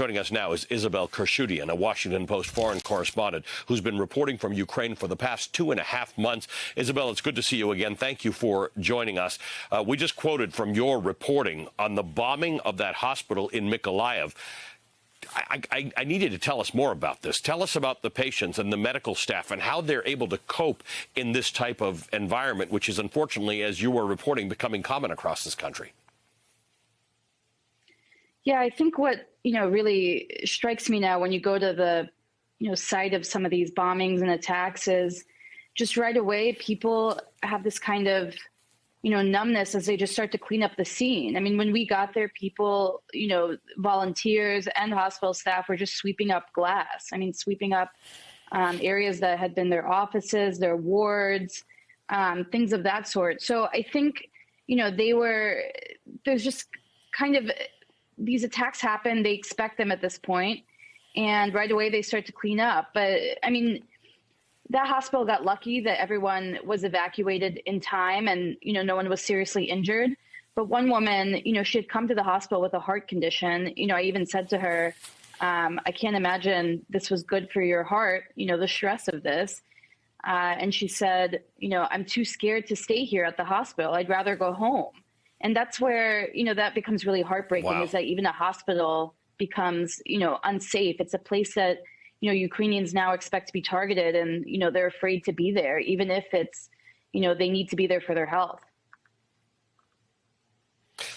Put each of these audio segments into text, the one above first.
Joining us now is Isabel Kershudian, a Washington Post foreign correspondent who's been reporting from Ukraine for the past 2.5 months. Isabel, it's good to see you again. Thank you for joining us. We just quoted from your reporting on the bombing of that hospital in Mykolaiv. I need you to tell us more about this. Tell us about the patients and the medical staff and how they're able to cope in this type of environment, which is unfortunately, as you were reporting, becoming common across this country. Yeah, I think what, really strikes me now when you go to the, site of some of these bombings and attacks is just right away people have this kind of, numbness as they just start to clean up the scene. I mean, when we got there, people, volunteers and hospital staff were just sweeping up glass. I mean, sweeping up areas that had been their offices, their wards, things of that sort. So I think, there's just kind of, these attacks happen, they expect them at this point, and right away they start to clean up. But I mean, that hospital got lucky that everyone was evacuated in time and, no one was seriously injured. But one woman, she had come to the hospital with a heart condition. I even said to her, I can't imagine this was good for your heart, the stress of this. And she said, I'm too scared to stay here at the hospital. I'd rather go home. And that's where, that becomes really heartbreaking. Wow. Is that even a hospital becomes, unsafe. It's a place that, Ukrainians now expect to be targeted and, they're afraid to be there, even if it's, they need to be there for their health.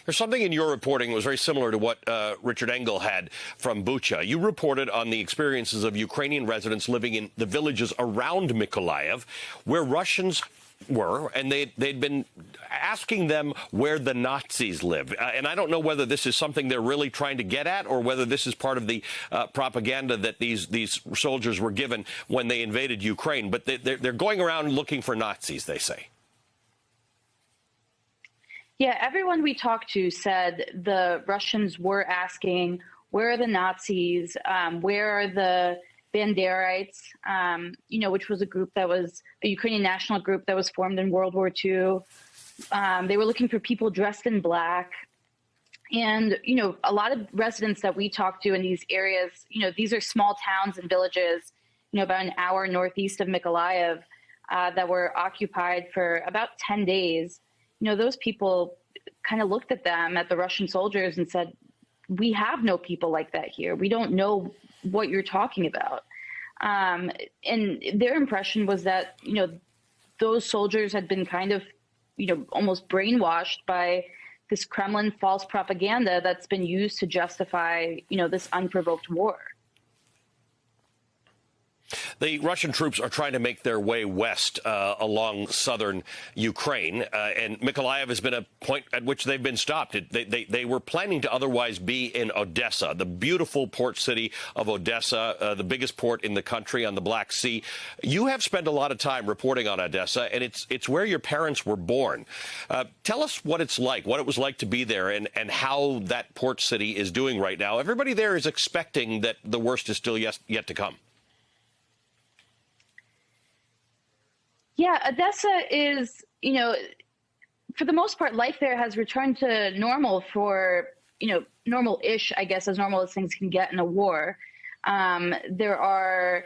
There's something in your reporting that was very similar to what Richard Engel had from Bucha. You reported on the experiences of Ukrainian residents living in the villages around Mykolaiv, where Russians were, and they'd been asking them where the Nazis live. And I don't know whether this is something they're really trying to get at or whether this is part of the propaganda that these soldiers were given when they invaded Ukraine. But they're going around looking for Nazis, they say. Yeah, everyone we talked to said the Russians were asking, where are the Nazis? Where are the Banderites, which was a group that was a Ukrainian national group that was formed in World War II. They were looking for people dressed in black. And, a lot of residents that we talked to in these areas, these are small towns and villages, about an hour northeast of Mykolaiv that were occupied for about 10 days. Those people kind of looked at them, at the Russian soldiers, and said, we have no people like that here. We don't know what you're talking about. And their impression was that, those soldiers had been kind of, almost brainwashed by this Kremlin false propaganda that's been used to justify, this unprovoked war. The Russian troops are trying to make their way west along southern Ukraine, and Mykolaiv has been a point at which they've been stopped. They were planning to otherwise be in Odessa, the beautiful port city of Odessa, the biggest port in the country on the Black Sea. You have spent a lot of time reporting on Odessa, and it's where your parents were born. Tell us what it's like, what it was like to be there, and how that port city is doing right now. Everybody there is expecting that the worst is still yet to come. Yeah, Odessa is, for the most part, life there has returned to normal for, normal-ish, I guess, as normal as things can get in a war. There are,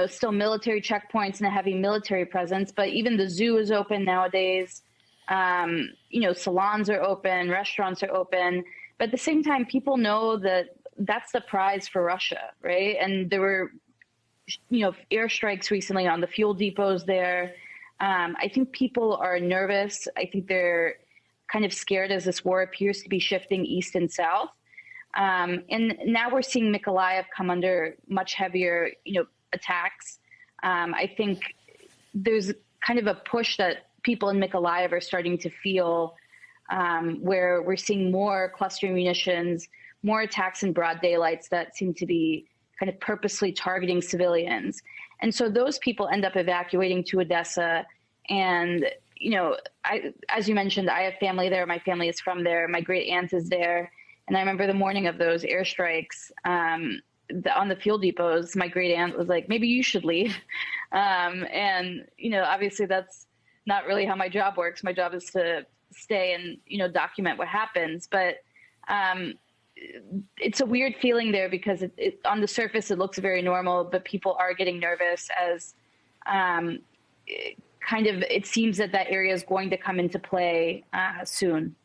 still military checkpoints and a heavy military presence, but even the zoo is open nowadays. Salons are open, restaurants are open. But at the same time, people know that that's the prize for Russia, right? And there were airstrikes recently on the fuel depots there. I think people are nervous. I think they're kind of scared as this war appears to be shifting east and south. And now we're seeing Mykolaiv come under much heavier, attacks. I think there's kind of a push that people in Mykolaiv are starting to feel, where we're seeing more cluster munitions, more attacks in broad daylights that seem to be kind of purposely targeting civilians. And so those people end up evacuating to Odessa. And, as you mentioned, I have family there. My family is from there. My great aunt is there. And I remember the morning of those airstrikes on the fuel depots, my great aunt was like, maybe you should leave. And, obviously that's not really how my job works. My job is to stay and, document what happens. But it's a weird feeling there because on the surface it looks very normal, but people are getting nervous as it seems that area is going to come into play soon.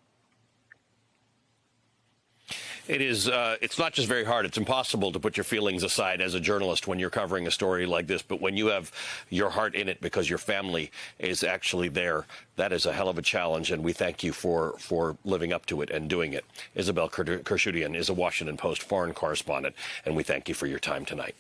It is. It's not just very hard. It's impossible to put your feelings aside as a journalist when you're covering a story like this. But when you have your heart in it because your family is actually there, that is a hell of a challenge. And we thank you for living up to it and doing it. Isabel Kershudian is a Washington Post foreign correspondent, and we thank you for your time tonight.